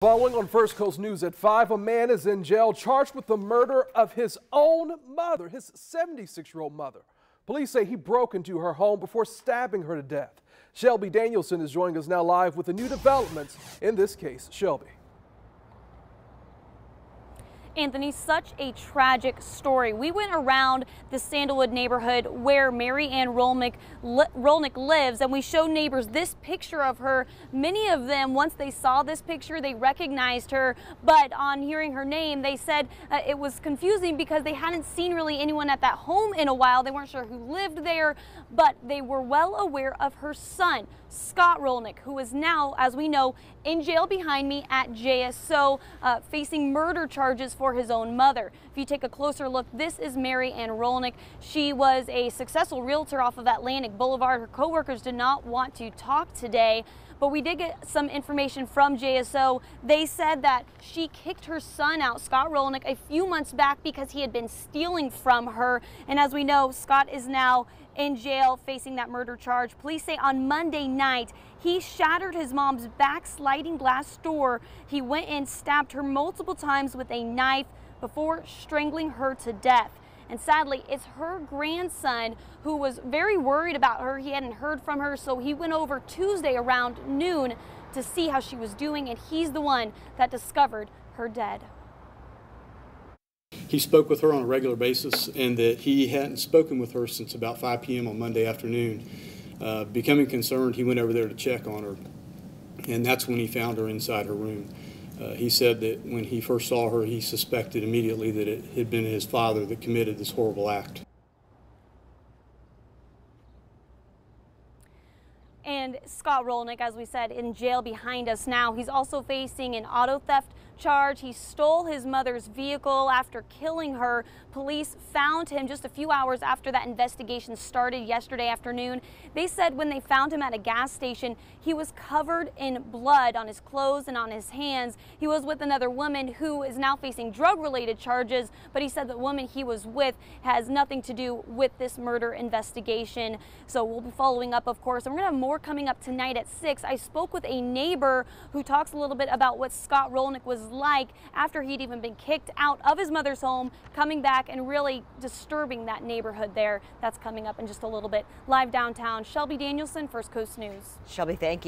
Following on First Coast News at 5, a man is in jail charged with the murder of his own mother, his 76-year-old mother. Police say he broke into her home before stabbing her to death. Shelby Danielson is joining us now live with the new developments in this case. Shelby. Anthony, such a tragic story. We went around the Sandalwood neighborhood where Anne Rolnick lives, and we showed neighbors this picture of her. Many of them, once they saw this picture, they recognized her, but on hearing her name, they said it was confusing because they hadn't seen really anyone at that home in a while. They weren't sure who lived there, but they were well aware of her son, Scott Rolnick, who is now, as we know, in jail behind me at JSO, facing murder charges for his own mother. If you take a closer look, this is Anne Rolnick. She was a successful realtor off of Atlantic Boulevard. Her co-workers did not want to talk today, but we did get some information from JSO. They said that she kicked her son out, Scott Rolnick, a few months back because he had been stealing from her. And as we know, Scott is now in jail facing that murder charge. Police say on Monday night, he shattered his mom's back sliding glass door. He went and stabbed her multiple times with a knife before strangling her to death. And sadly, it's her grandson who was very worried about her. He hadn't heard from her, so he went over Tuesday around noon to see how she was doing, and he's the one that discovered her dead. He spoke with her on a regular basis, and that he hadn't spoken with her since about 5 p.m. on Monday afternoon. Becoming concerned, he went over there to check on her, and that's when he found her inside her room. He said that when he first saw her, he suspected immediately that it had been his father that committed this horrible act. And Scott Rolnick, as we said, in jail behind us now. He's also facing an auto theft charge. He stole his mother's vehicle after killing her. Police found him just a few hours after that investigation started yesterday afternoon. They said when they found him at a gas station, he was covered in blood on his clothes and on his hands. He was with another woman who is now facing drug-related charges, but he said the woman he was with has nothing to do with this murder investigation. So we'll be following up, of course, and we're going to have more coming up tonight at 6. I spoke with a neighbor who talks a little bit about what Scott Rolnick was like after he'd even been kicked out of his mother's home, coming back and really disturbing that neighborhood there. That's coming up in just a little bit. Live downtown, Shelby Danielson, First Coast News. Shelby, thank you.